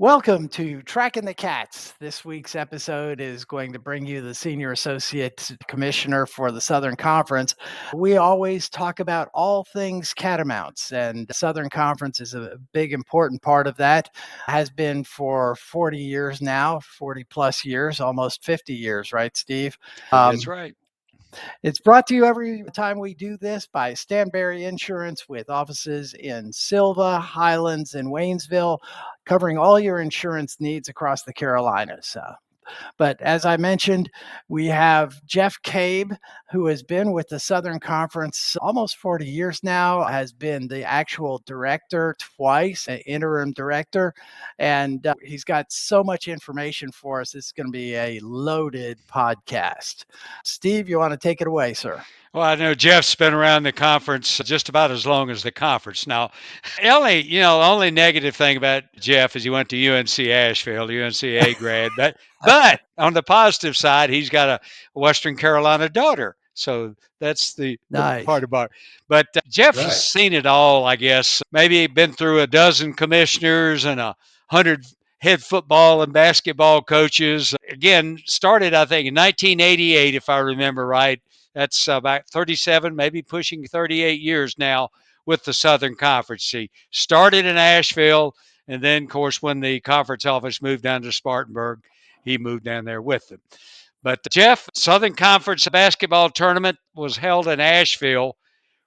Welcome to Tracking the Cats. This week's episode is going to bring you the Senior Associate Commissioner for the Southern Conference. We always talk about all things catamounts, and the Southern Conference is a big, important part of that. Has been for 40 years now, 40 plus years, almost 50 years, right, Steve? That's right. It's brought to you every time we do this by Stanberry Insurance with offices in Silva, Highlands, and Waynesville, covering all your insurance needs across the Carolinas. But as I mentioned, we have Geoff Cabe, who has been with the Southern Conference almost 40 years now, has been the actual director twice, an interim director, and he's got so much information for us. It's going to be a loaded podcast. Steve, you want to take it away, sir? Well, I know Jeff's been around the conference just about as long as the conference. Now, the only negative thing about Jeff is he went to UNC Asheville, UNCA grad. But on the positive side, he's got a Western Carolina daughter. So that's the Nice. part about it. But Jeff Right. has seen it all, I guess. Maybe been through a dozen commissioners and 100 head football and basketball coaches. Again, started, I think, in 1988, if I remember right. That's about 37, maybe pushing 38 years now with the Southern Conference. He started in Asheville, and then, of course, when the conference office moved down to Spartanburg, he moved down there with them. But Jeff, Southern Conference basketball tournament was held in Asheville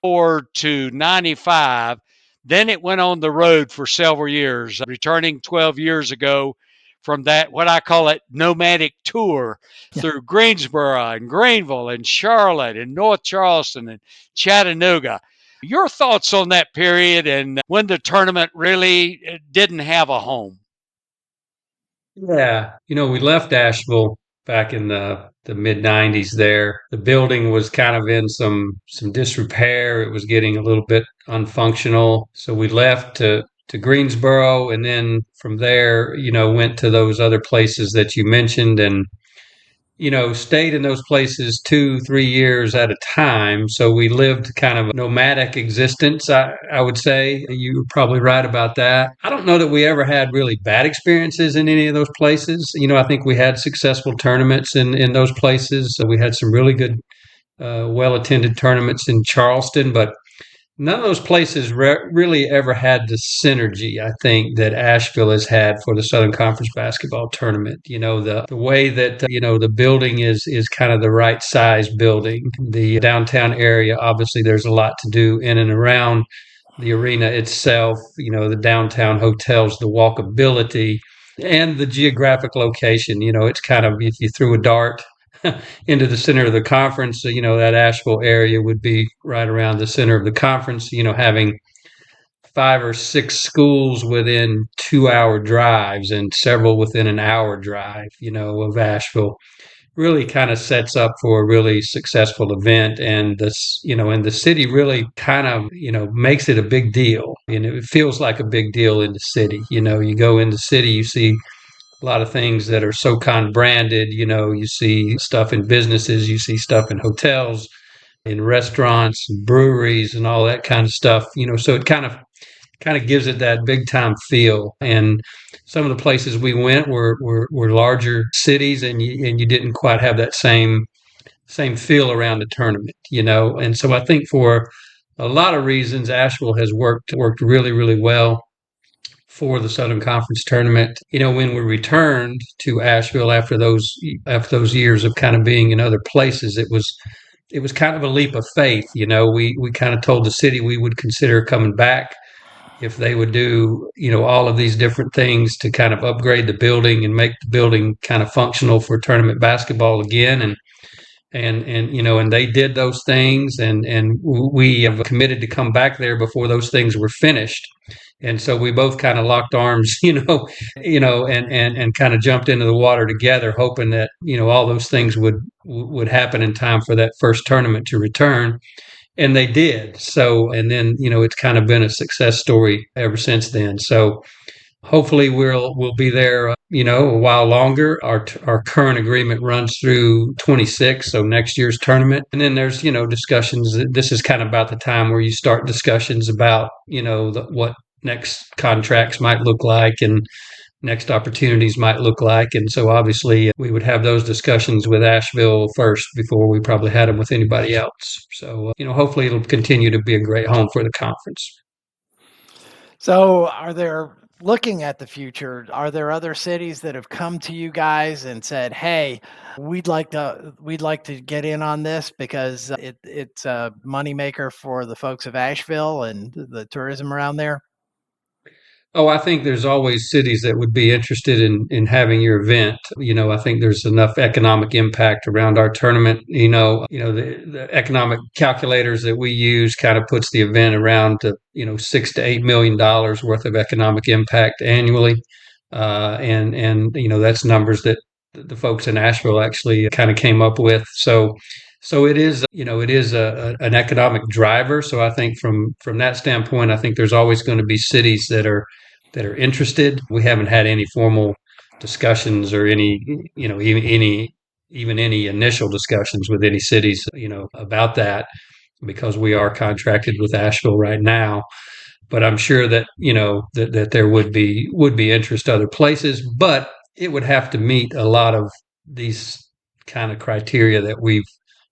to 95. Then it went on the road for several years, returning 12 years ago from that, what I call it, nomadic tour through Greensboro and Greenville and Charlotte and North Charleston and Chattanooga. Your thoughts on that period and when the tournament really didn't have a home? Yeah. We left Asheville back in the mid 90s there. The building was kind of in some disrepair. It was getting a little bit unfunctional. So we left to Greensboro, and then from there, went to those other places that you mentioned, and stayed in those places 2, 3 years at a time. So we lived kind of a nomadic existence, I would say. You're probably right about that. I don't know that we ever had really bad experiences in any of those places. I think we had successful tournaments in those places. So we had some really good, well attended tournaments in Charleston, but none of those places really ever had the synergy, I think, that Asheville has had for the Southern Conference basketball tournament. The way that, the building is kind of the right size building. The downtown area, obviously, there's a lot to do in and around the arena itself, the downtown hotels, the walkability, and the geographic location. It's kind of, if you threw a dart into the center of the conference, that Asheville area would be right around the center of the conference, having 5 or 6 schools within 2 hour drives and several within an hour drive, of Asheville. Really kind of sets up for a really successful event, and the city really kind of, makes it a big deal. It feels like a big deal in the city. You go in the city, you see a lot of things that are SoCon branded. You see stuff in businesses, you see stuff in hotels, in restaurants, and breweries, and all that kind of stuff. So it kind of gives it that big time feel. And some of the places we went were larger cities, and you didn't quite have that same feel around the tournament. And so I think for a lot of reasons, Asheville has worked really, really well for the Southern Conference tournament. When we returned to Asheville after those years of kind of being in other places, it was kind of a leap of faith. We kind of told the city we would consider coming back if they would do, all of these different things to kind of upgrade the building and make the building kind of functional for tournament basketball again. And they did those things, and we have committed to come back there before those things were finished. And so we both kind of locked arms, and kind of jumped into the water together, hoping that, all those things would happen in time for that first tournament to return. And they did. So, and then, it's kind of been a success story ever since then. So hopefully we'll be there, a while longer. Our current agreement runs through 26, so next year's tournament. And then there's, discussions. This is kind of about the time where you start discussions about, what next contracts might look like, and next opportunities might look like. And so obviously we would have those discussions with Asheville first before we probably had them with anybody else. So, hopefully it'll continue to be a great home for the conference. So, looking at the future, are there other cities that have come to you guys and said, "Hey, we'd like to get in on this because it's a moneymaker for the folks of Asheville and the tourism around there"? Oh, I think there's always cities that would be interested in having your event. I think there's enough economic impact around our tournament. The economic calculators that we use kind of puts the event around to, $6 to $8 million worth of economic impact annually. And that's numbers that the folks in Asheville actually kind of came up with. So it is an economic driver. So I think from that standpoint, I think there's always going to be cities that are interested. We haven't had any formal discussions or any, even any initial discussions with any cities, about that, because we are contracted with Asheville right now. But I'm sure that, that there would be interest other places, but it would have to meet a lot of these kind of criteria that we've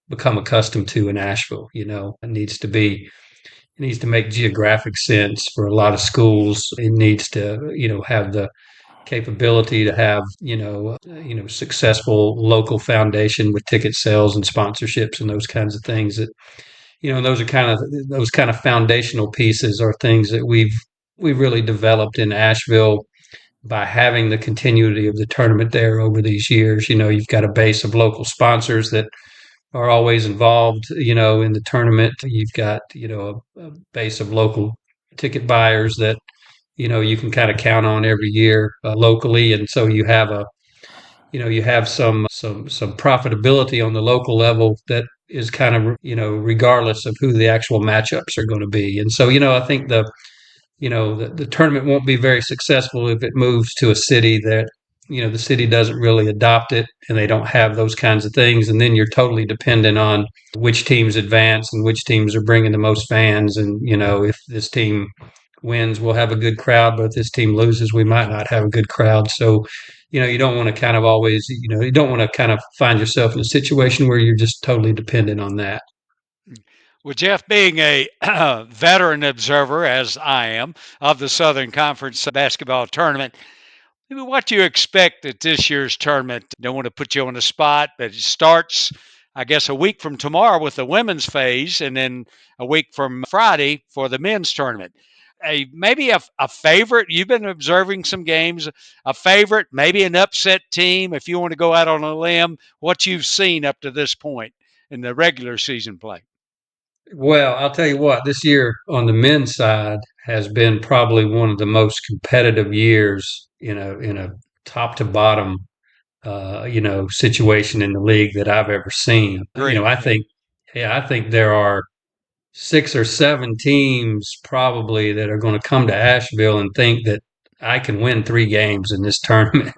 become accustomed to in Asheville. It needs to make geographic sense for a lot of schools. It needs to, have the capability to have, successful local foundation with ticket sales and sponsorships and those kinds of things that, those kind of foundational pieces are things that we've really developed in Asheville by having the continuity of the tournament there over these years. You've got a base of local sponsors that are always involved, in the tournament. You've got, a base of local ticket buyers that, you can kind of count on every year locally. And so you have some profitability on the local level that is kind of, regardless of who the actual matchups are going to be. And so, I think the tournament won't be very successful if it moves to a city that, the city doesn't really adopt it and they don't have those kinds of things. And then you're totally dependent on which teams advance and which teams are bringing the most fans. And, if this team wins, we'll have a good crowd, but if this team loses, we might not have a good crowd. So, you don't want to kind of always, you don't want to kind of find yourself in a situation where you're just totally dependent on that. Well, Geoff, being a veteran observer, as I am, of the Southern Conference basketball tournament, maybe what do you expect at this year's tournament? Don't want to put you on the spot, but it starts, I guess, a week from tomorrow with the women's phase, and then a week from Friday for the men's tournament. Maybe a favorite. You've been observing some games. A favorite, maybe an upset team. If you want to go out on a limb, what you've seen up to this point in the regular season play. Well, I'll tell you what, this year on the men's side has been probably one of the most competitive years in a top to bottom situation in the league that I've ever seen. Great. I think there are 6 or 7 teams probably that are going to come to Asheville and think that I can win 3 games in this tournament.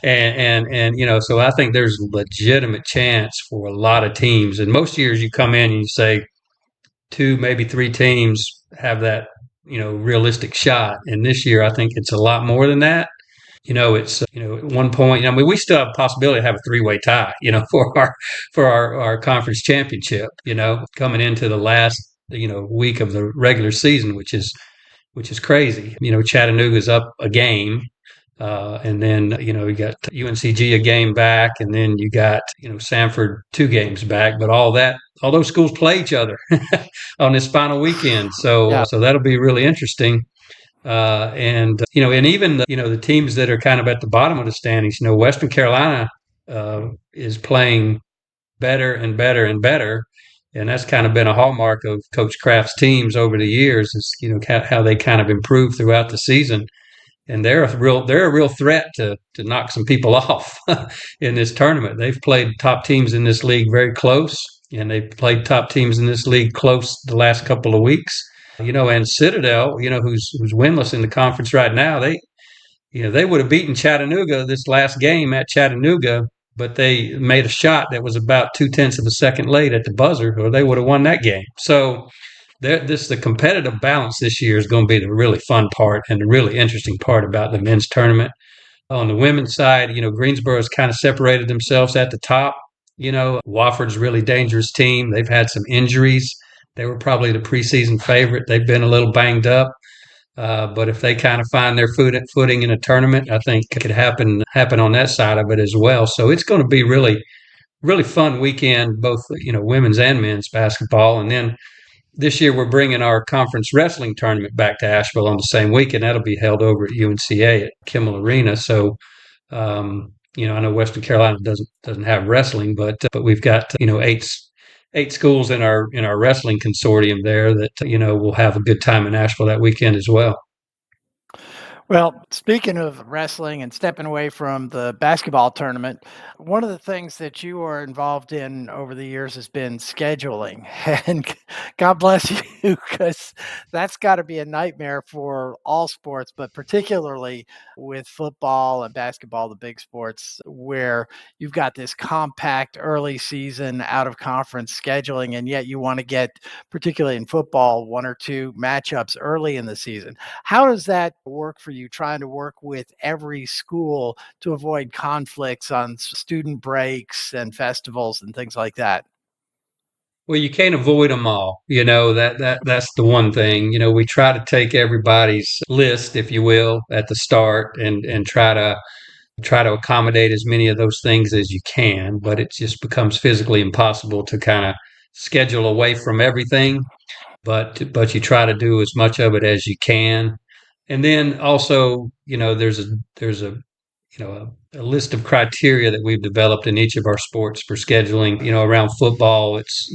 and so I think there's legitimate chance for a lot of teams. And most years you come in and you say 2, maybe 3 teams have that, realistic shot. And this year I think it's a lot more than that. It's at one point. I mean, we still have a possibility to have a 3-way tie. For our conference championship. Coming into the last week of the regular season, which is crazy. Chattanooga's up a game, and then you got UNCG a game back, and then you got Sanford 2 games back. But all those schools play each other on this final weekend. So Yeah. so that'll be really interesting. And even the teams that are kind of at the bottom of the standings, Western Carolina is playing better and better and better, and that's kind of been a hallmark of Coach Kraft's teams over the years. Is how they kind of improve throughout the season, and they're a real threat to knock some people off in this tournament. They've played top teams in this league very close, and they've played top teams in this league close the last couple of weeks. And Citadel, who's winless in the conference right now, they would have beaten Chattanooga this last game at Chattanooga, but they made a shot that was about 0.2 of a second late at the buzzer, or they would have won that game. So the competitive balance this year is going to be the really fun part and the really interesting part about the men's tournament. On the women's side, Greensboro's kind of separated themselves at the top. Wofford's a really dangerous team. They've had some injuries. They were probably the preseason favorite. They've been a little banged up. But if they kind of find their footing in a tournament, I think it could happen on that side of it as well. So it's going to be really, really fun weekend, both women's and men's basketball. And then this year we're bringing our conference wrestling tournament back to Asheville on the same weekend. That'll be held over at UNCA at Kimmel Arena. So I know Western Carolina doesn't have wrestling, but we've got eight schools in our wrestling consortium there that will have a good time in Asheville that weekend as well. Well, speaking of wrestling and stepping away from the basketball tournament, one of the things that you are involved in over the years has been scheduling. And God bless you, because that's got to be a nightmare for all sports, but particularly with football and basketball, the big sports, where you've got this compact early season out of conference scheduling, and yet you want to get, particularly in football, one or two matchups early in the season. How does that work for you, trying to work with every school to avoid conflicts on student breaks and festivals and things like that? Well, you can't avoid them all. That's the one thing. We try to take everybody's list, if you will, at the start and try to accommodate as many of those things as you can, but it just becomes physically impossible to kind of schedule away from everything. But you try to do as much of it as you can. And then also, there's a a list of criteria that we've developed in each of our sports for scheduling. Around football, it's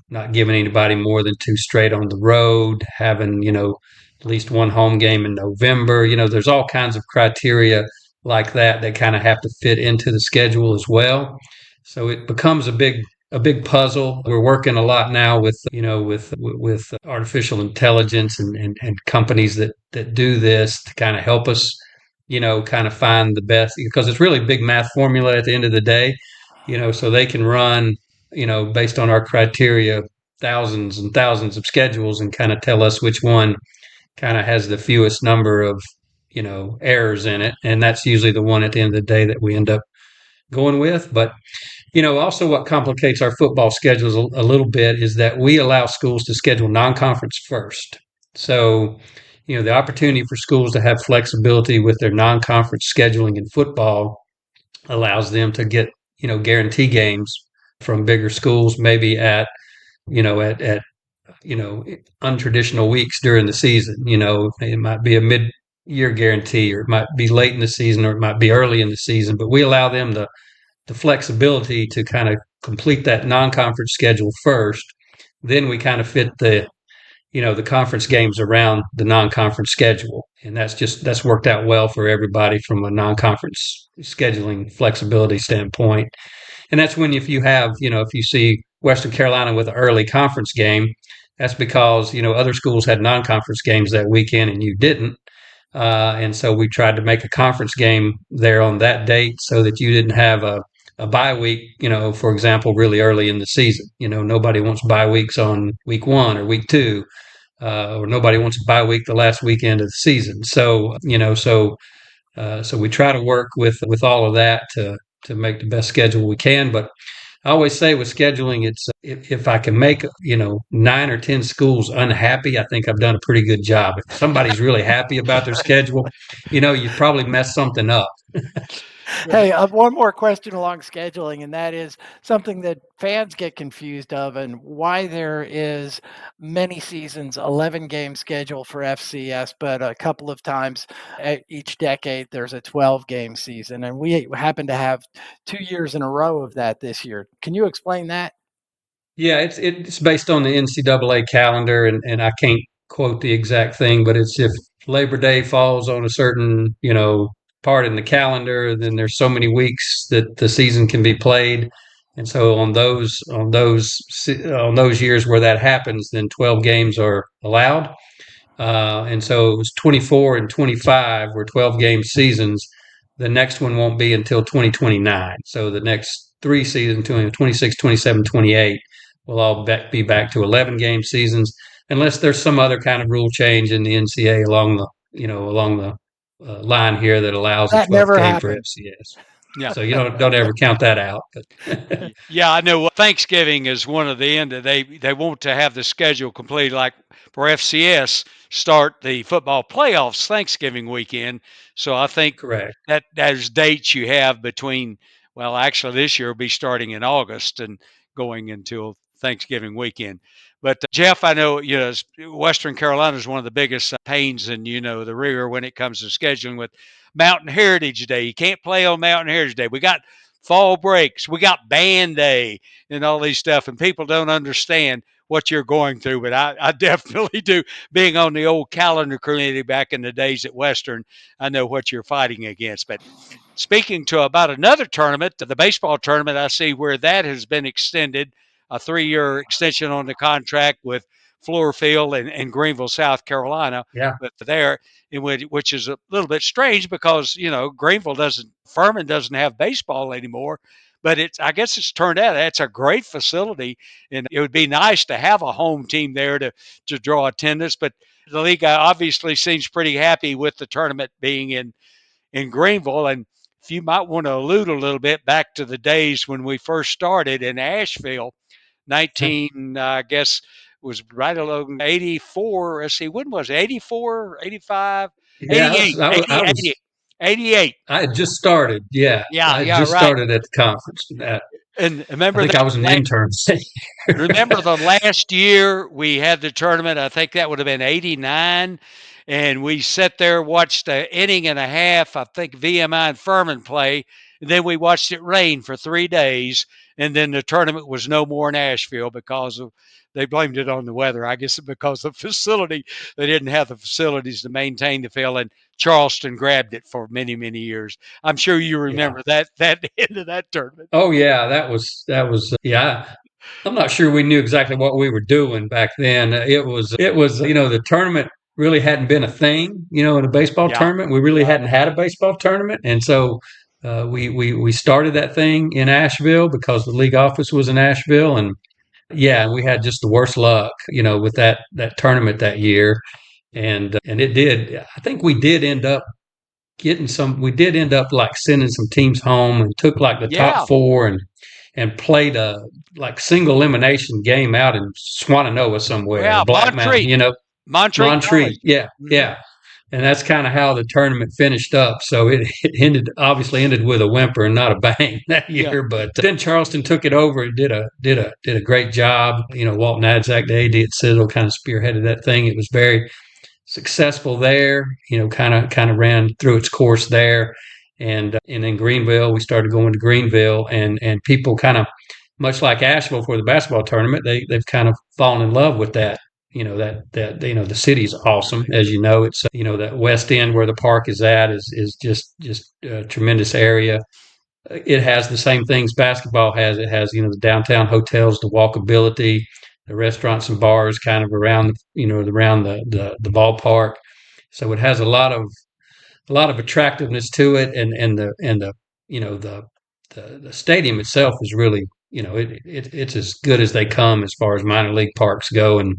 not giving anybody more than two straight on the road, having at least one home game in November. There's all kinds of criteria like that kind of have to fit into the schedule as well. So it becomes a big puzzle. We're working a lot now with artificial intelligence and companies that do this to kind of help us kind of find the best, because it's really a big math formula at the end of the day, so they can run, based on our criteria, thousands and thousands of schedules and kind of tell us which one kind of has the fewest number of, errors in it. And that's usually the one at the end of the day that we end up going with. But, also what complicates our football schedules a little bit is that we allow schools to schedule non-conference first. So, the opportunity for schools to have flexibility with their non-conference scheduling in football allows them to get, guarantee games from bigger schools, maybe at untraditional weeks during the season. It might be a mid-year guarantee, or it might be late in the season, or it might be early in the season, but we allow them the flexibility to kind of complete that non-conference schedule first. Then we kind of fit the conference games around the non-conference schedule. And that's worked out well for everybody from a non-conference scheduling flexibility standpoint. And that's when, if you see Western Carolina with an early conference game, that's because, other schools had non-conference games that weekend and you didn't. And so we tried to make a conference game there on that date so that you didn't have a bye week, for example, really early in the season. Nobody wants bye weeks on week 1 or week 2, or nobody wants a bye week the last weekend of the season. So, so we try to work with all of that to make the best schedule we can. But I always say with scheduling, it's if I can make 9 or 10 schools unhappy, I think I've done a pretty good job. If somebody's really happy about their schedule, you probably messed something up. Hey, one more question along scheduling, and that is something that fans get confused of, and why there is many seasons, 11 game schedule for FCS, but a couple of times each decade there's a 12 game season. And we happen to have 2 years in a row of that this year. Can you explain that? Yeah, it's based on the NCAA calendar, and I can't quote the exact thing, but it's if Labor Day falls on a certain part in the calendar, then there's so many weeks that the season can be played, and so on those years where that happens, then 12 games are allowed. And so it was 24 and 25 were 12 game seasons. The next one won't be until 2029. So the next three seasons, 26, 27, 28, will all be back to 11 game seasons, unless there's some other kind of rule change in the NCAA along the line here that allows a That 12th never game for happened. FCS. Yeah. So you don't ever count that out. But Yeah, I know Thanksgiving is one of the end. They want to have the schedule complete, like for FCS, start the football playoffs Thanksgiving weekend. So I think correct. that there's dates you have between. Well, actually, this year will be starting in August and going until Thanksgiving weekend. But Geoff, I know Western Carolina is one of the biggest pains in the rear when it comes to scheduling with Mountain Heritage Day. You can't play on Mountain Heritage Day. We got fall breaks. We got band day and all these stuff, and people don't understand what you're going through. But I definitely do. Being on the old calendar committee back in the days at Western, I know what you're fighting against. But speaking to about another tournament, the baseball tournament, I see where that has been extended, a 3-year extension on the contract with Fluor Field in Greenville, South Carolina. Yeah. But there, which is a little bit strange because Greenville Furman doesn't have baseball anymore. But I guess it's turned out that's a great facility, and it would be nice to have a home team there to draw attendance. But the league obviously seems pretty happy with the tournament being in Greenville. And if you might want to allude a little bit back to the days when we first started in Asheville, 19, I guess, was right along 84. Let's see, when was it? 84, 85, Yeah, 88, 80, 80, 88. I had just started. Yeah, Yeah, I had yeah, just right. started at the conference. And I remember think that I was an intern. Remember the last year we had the tournament? I think that would have been 89. And we sat there, watched an inning and a half, I think VMI and Furman play. And then we watched it rain for 3 days. And then the tournament was no more in Asheville they blamed it on the weather. I guess because the facility, they didn't have the facilities to maintain the field. And Charleston grabbed it for many, many years. I'm sure you Yeah. remember that end of that tournament. Oh yeah, that was yeah. I'm not sure we knew exactly what we were doing back then. It was the tournament really hadn't been a thing, in a baseball Yeah. tournament. We really Yeah. hadn't had a baseball tournament, and so we started that thing in Asheville because the league office was in Asheville, and yeah, and we had just the worst luck, with that tournament that year, and it did. I think we did end up like sending some teams home and took like the top Yeah. four and played a like single elimination game out in Swananoa somewhere, Well, Black Mountain, Montreat Montreat. College. Yeah, Mhm. yeah. And that's kind of how the tournament finished up. So it obviously ended with a whimper and not a bang that Yeah. year. But then Charleston took it over and did a great job. Walt Nadzak, the AD at Citadel, kind of spearheaded that thing. It was very successful there. Kind of ran through its course there, and in Greenville, we started going to Greenville, and people kind of much like Asheville for the basketball tournament, they've kind of fallen in love with that. The city's awesome, as you know. It's that West End where the park is at is just a tremendous area. It has the same things basketball has. It has the downtown hotels, the walkability, the restaurants and bars kind of around around the ballpark. So it has a lot of attractiveness to it, and the you know the stadium itself is really it's as good as they come as far as minor league parks go, and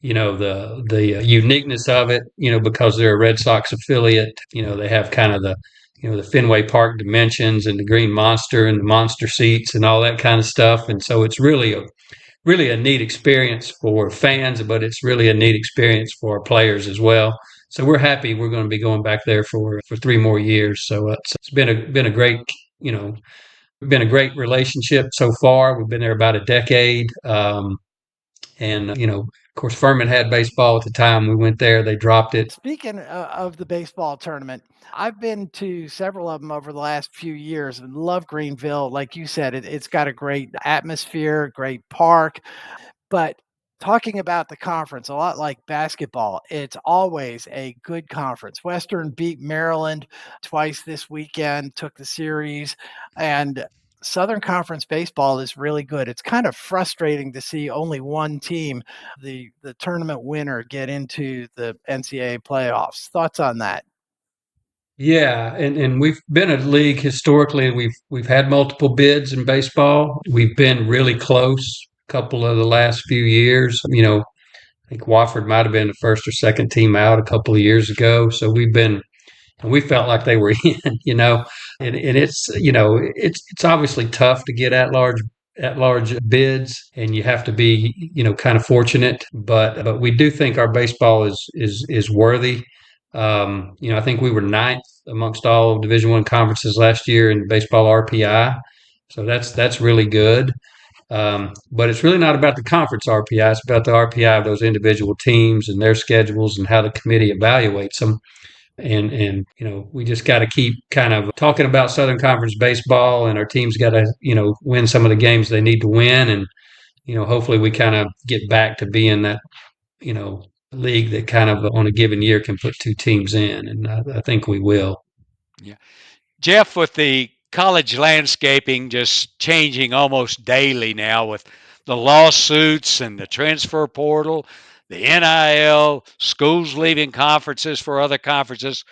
the uniqueness of it, because they're a Red Sox affiliate. They have kind of the Fenway Park dimensions and the Green Monster and the monster seats and all that kind of stuff, and so it's really a neat experience for fans, but it's really a neat experience for players as well. So we're happy we're going to be going back there for 3 more years. So it's been a great you know been a great relationship so far. We've been there about a decade. And of course, Furman had baseball at the time we went there. They dropped it. Speaking of the baseball tournament, I've been to several of them over the last few years and love Greenville. Like you said, it's got a great atmosphere, great park. But talking about the conference, a lot like basketball, it's always a good conference. Western beat Maryland twice this weekend, took the series, and Southern Conference baseball is really good. It's kind of frustrating to see only one team, the tournament winner, get into the NCAA playoffs. Thoughts on that? Yeah, and we've been a league historically. We've had multiple bids in baseball. We've been really close a couple of the last few years. I think Wofford might have been the first or second team out a couple of years ago. So we've been and we felt like they were in, and it's, it's obviously tough to get at large bids, and you have to be, kind of fortunate, but we do think our baseball is worthy. I think we were ninth amongst all Division One conferences last year in baseball RPI, so that's really good. But it's really not about the conference RPI. It's about the RPI of those individual teams and their schedules and how the committee evaluates them. And we just got to keep kind of talking about Southern Conference baseball, and our teams got to win some of the games they need to win, and hopefully we kind of get back to being that you know league that kind of on a given year can put two teams in, and I think we will. Yeah. Geoff, with the college landscaping just changing almost daily now with the lawsuits and the transfer portal, the NIL, schools leaving conferences for other conferences,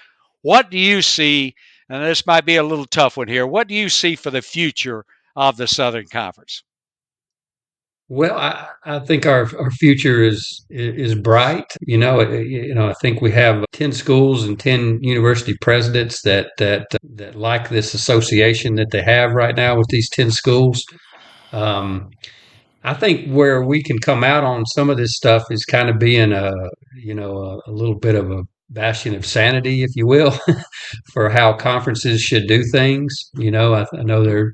what do you see? And this might be a little tough one here. What do you see for the future of the Southern Conference? Well, I think our future is bright. I think we have 10 schools and 10 university presidents that like this association that they have right now with these 10 schools. Um, I think where we can come out on some of this stuff is kind of being a little bit of a bastion of sanity, if you will, for how conferences should do things. I know there are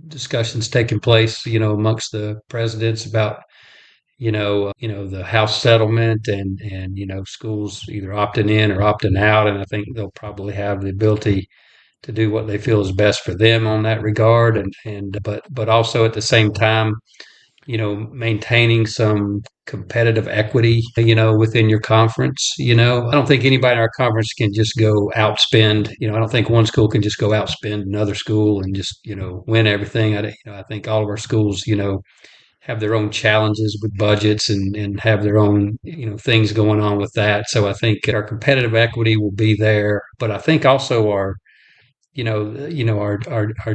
discussions taking place, amongst the presidents about the house settlement and schools either opting in or opting out, and I think they'll probably have the ability to do what they feel is best for them on that regard, and but also at the same time, maintaining some competitive equity, within your conference. I don't think anybody in our conference can just go outspend. I don't think one school can just go outspend another school and just win everything. I think all of our schools, have their own challenges with budgets and have their own things going on with that. So I think our competitive equity will be there, but I think also our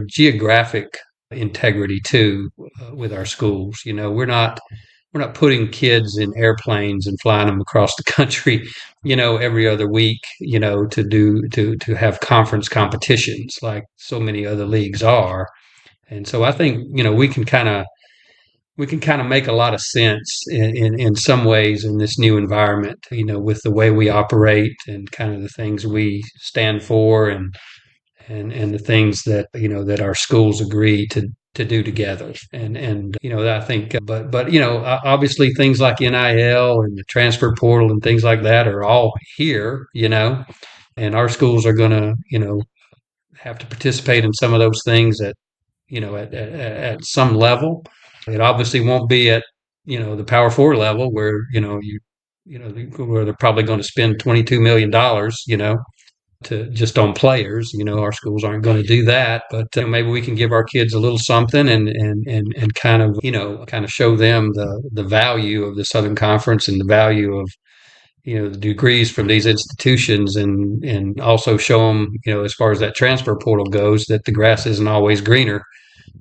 geographic integrity too, with our schools. We're not putting kids in airplanes and flying them across the country, every other week, to have conference competitions like so many other leagues are. And so I think we can kind of make a lot of sense in some ways in this new environment, with the way we operate and kind of the things we stand for, and the things that our schools agree to do together. And I think, but obviously things like NIL and the transfer portal and things like that are all here, and our schools are going to have to participate in some of those things at some level. It obviously won't be at the Power Four level where where they're probably going to spend $22 million, to just on players. Our schools aren't going to do that, but maybe we can give our kids a little something, and kind of show them the value of the Southern Conference and the value of the degrees from these institutions, and also show them, as far as that transfer portal goes, that the grass isn't always greener.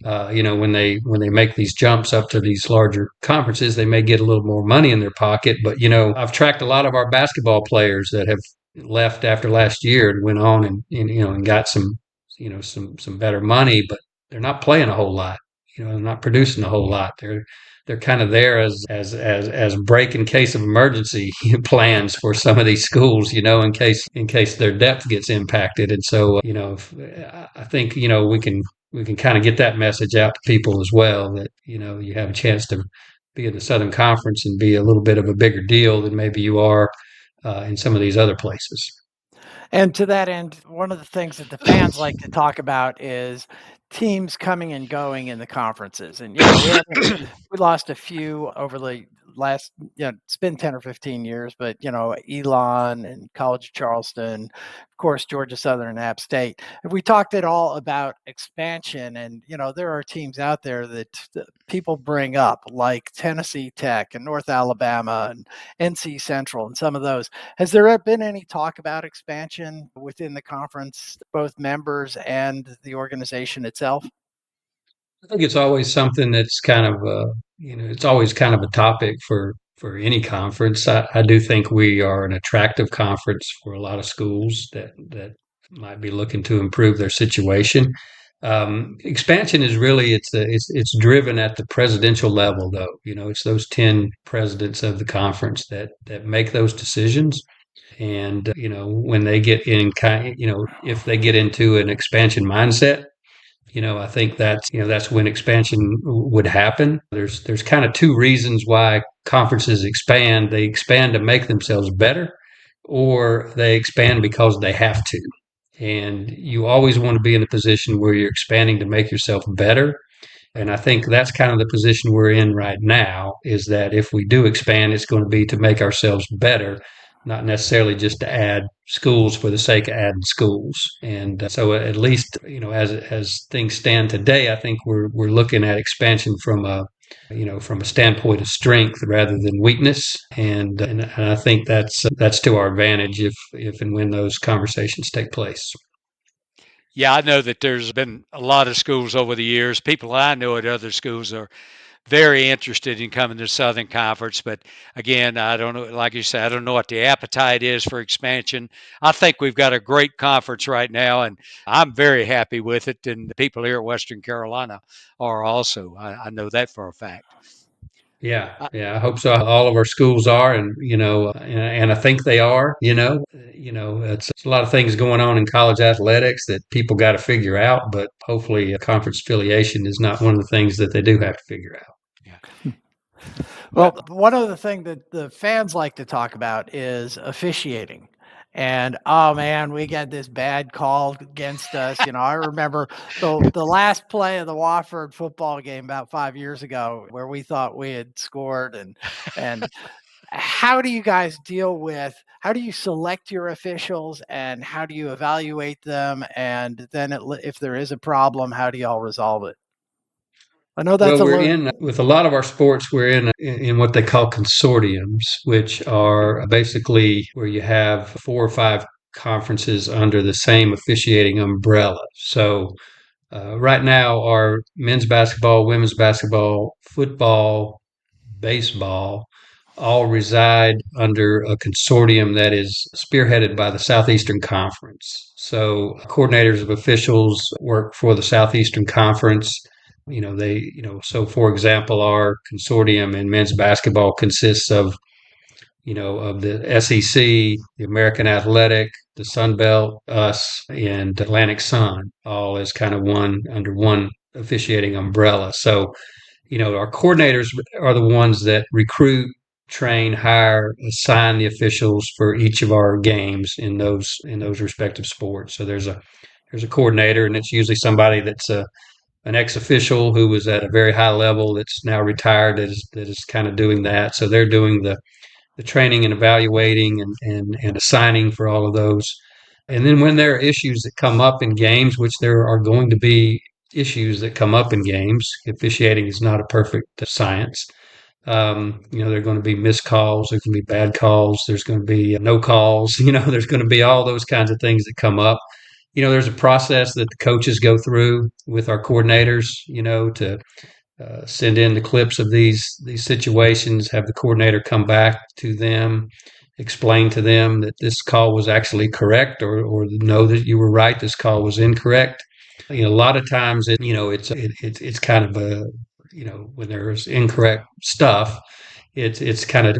When they make these jumps up to these larger conferences, they may get a little more money in their pocket. But I've tracked a lot of our basketball players that have left after last year and went on and got some better money, but they're not playing a whole lot. They're not producing a whole lot. They're kind of there as break in case of emergency plans for some of these schools, in case their depth gets impacted. And so, I think we can kind of get that message out to people as well, that you have a chance to be in the Southern Conference and be a little bit of a bigger deal than maybe you are in some of these other places. And to that end, one of the things that the fans like to talk about is teams coming and going in the conferences. And we lost a few over the last, it's been 10 or 15 years, but Elon and College of Charleston, of course, Georgia Southern and App State. If we talked at all about expansion, and there are teams out there that people bring up, like Tennessee Tech and North Alabama and NC Central and some of those. Has there been any talk about expansion within the conference, both members and the organization itself? I think it's always something that's kind of it's always kind of a topic for any conference. I do think we are an attractive conference for a lot of schools that might be looking to improve their situation. Expansion is really it's driven at the presidential level, though. It's those 10 presidents of the conference that make those decisions. And when they get in if they get into an expansion mindset, I think that's when expansion would happen. There's kind of two reasons why conferences expand. They expand to make themselves better, or they expand because they have to. And you always want to be in a position where you're expanding to make yourself better. And I think that's kind of the position we're in right now, is that if we do expand, it's going to be to make ourselves better, not necessarily just to add schools for the sake of adding schools. And so at least, as things stand today, I think we're looking at expansion from a standpoint of strength rather than weakness. And I think that's to our advantage if and when those conversations take place. Yeah, I know that there's been a lot of schools over the years. People I know at other schools are very interested in coming to Southern Conference. But again, I don't know, like you said, I don't know what the appetite is for expansion. I think we've got a great conference right now, and I'm very happy with it. And the people here at Western Carolina are also. I know that for a fact. Yeah, I, yeah, I hope so. All of our schools are, and and I think they are. It's a lot of things going on in college athletics that people got to figure out, but hopefully, conference affiliation is not one of the things that they do have to figure out. yeah. Well, Well, one of the things that the fans like to talk about is officiating. And oh man, we got this bad call against us. I remember the last play of the Wofford football game about 5 years ago, where we thought we had scored. And how do you guys deal with? How do you select your officials, and how do you evaluate them? And then if there is a problem, how do y'all resolve it? I know that's Well, a we're load. in with a lot of our sports. We're in what they call consortiums, which are basically where you have 4 or 5 conferences under the same officiating umbrella. So right now, our men's basketball, women's basketball, football, baseball all reside under a consortium that is spearheaded by the Southeastern Conference. So coordinators of officials work for the Southeastern Conference. So for example, our consortium in men's basketball consists of the SEC, the American Athletic, the Sun Belt, us, and Atlantic Sun, all as kind of under one officiating umbrella. So, our coordinators are the ones that recruit, train, hire, assign the officials for each of our games in those respective sports. So there's a coordinator, and it's usually somebody that's an ex-official who was at a very high level that's now retired that is kind of doing that. So they're doing the training and evaluating and assigning for all of those. And then when there are issues that come up in games, which there are going to be issues that come up in games, officiating is not a perfect science. There are going to be missed calls, there's going to be bad calls, there's going to be no calls, there's going to be all those kinds of things that come up. There's a process that the coaches go through with our coordinators, to send in the clips of these situations, have the coordinator come back to them, explain to them that this call was actually correct, or know that you were right, this call was incorrect. A lot of times it's kind of when there's incorrect stuff, it's kind of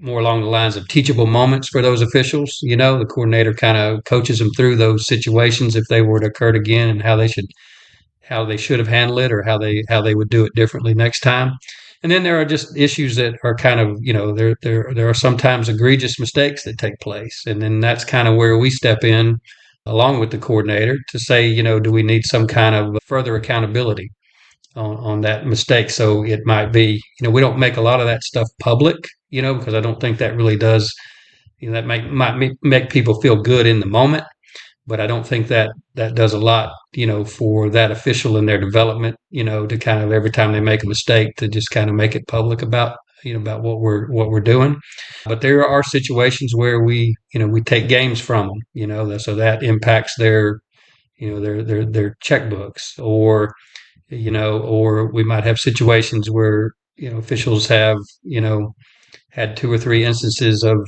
more along the lines of teachable moments for those officials. The coordinator kind of coaches them through those situations if they were to occur again, and how they should have handled it, or how they would do it differently next time. And then there are just issues that are kind of, there are sometimes egregious mistakes that take place. And then that's kind of where we step in along with the coordinator to say, do we need some kind of further accountability on that mistake? So it might be, we don't make a lot of that stuff public, because I don't think that really does, that might make people feel good in the moment, but I don't think that does a lot, for that official in their development, to kind of every time they make a mistake to just kind of make it public about what we're doing. But there are situations where we take games from them, so that impacts their checkbooks, or we might have situations where officials have had 2 or 3 instances of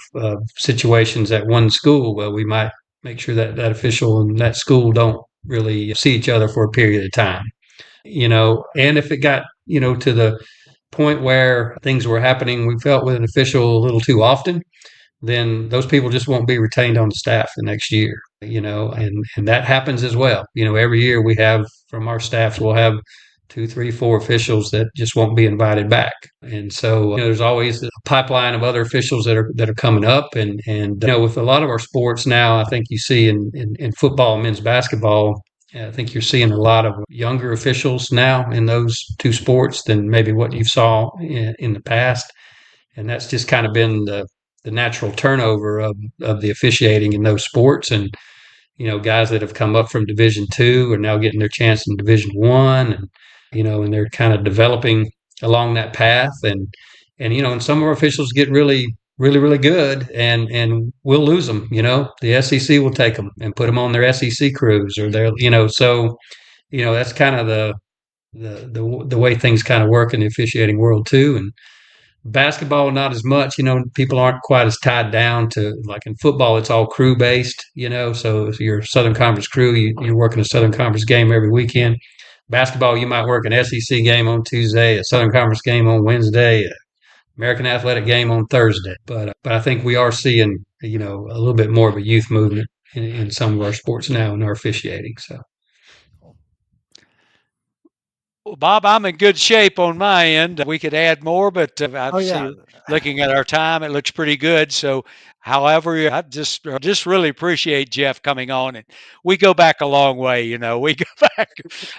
situations at one school where we might make sure that that official and that school don't really see each other for a period of time. And if it got, to the point where things were happening, we felt with an official a little too often, then those people just won't be retained on the staff the next year, and that happens as well. Every year we have from our staffs, we'll have 2, 3, 4 officials that just won't be invited back. And so, there's always a pipeline of other officials that are coming up. And with a lot of our sports now, I think you see in football and men's basketball, I think you're seeing a lot of younger officials now in those two sports than maybe what you saw in the past. And that's just kind of been the natural turnover of the officiating in those sports. And guys that have come up from Division II are now getting their chance in Division I, and they're kind of developing along that path. And some of our officials get really, really, really good, and we'll lose them. The SEC will take them and put them on their SEC crews, or their, so that's kind of the way things kind of work in the officiating world too. And basketball, not as much. People aren't quite as tied down to, like in football, it's all crew based. So if you're a Southern Conference crew, you're working a Southern Conference game every weekend. Basketball, you might work an SEC game on Tuesday, a Southern Conference game on Wednesday, an American Athletic game on Thursday. But I think we are seeing a little bit more of a youth movement in some of our sports now in our officiating. So. Well, Bob, I'm in good shape on my end. We could add more, but I Oh see, yeah. looking at our time, it looks pretty good. So, however, I just really appreciate Geoff coming on, and we go back a long way. We go back.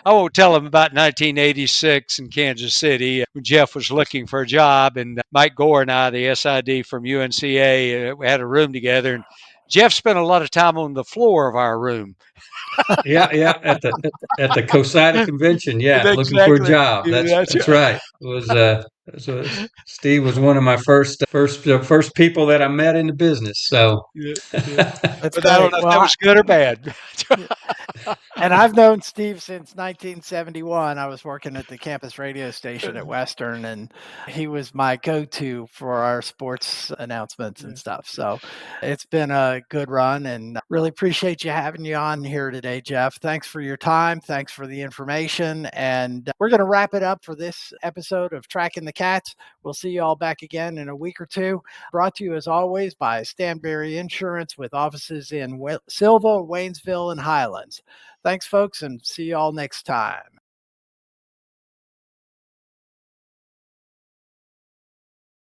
I won't tell him about 1986 in Kansas City when Geoff was looking for a job, and Mike Gore and I, the SID from UNCA, we had a room together, and Geoff spent a lot of time on the floor of our room. Yeah. At the COSIDA convention, yeah, looking for a Exactly. job. That's That's that's right. It was so Steve was one of my first people that I met in the business. So yeah, yeah. That's But I don't great. know if Well, that was good or bad. and I've known Steve since 1971. I was working at the campus radio station at Western, and he was my go-to for our sports announcements and stuff. So it's been a good run, and really appreciate you having you on here today, Geoff. Thanks for your time. Thanks for the information. And we're going to wrap it up for this episode of Tracking the Cats. We'll see you all back again in a week or two. Brought to you as always by Stanberry Insurance with offices in Silva, Waynesville, and Highlands. Thanks, folks, and see you all next time.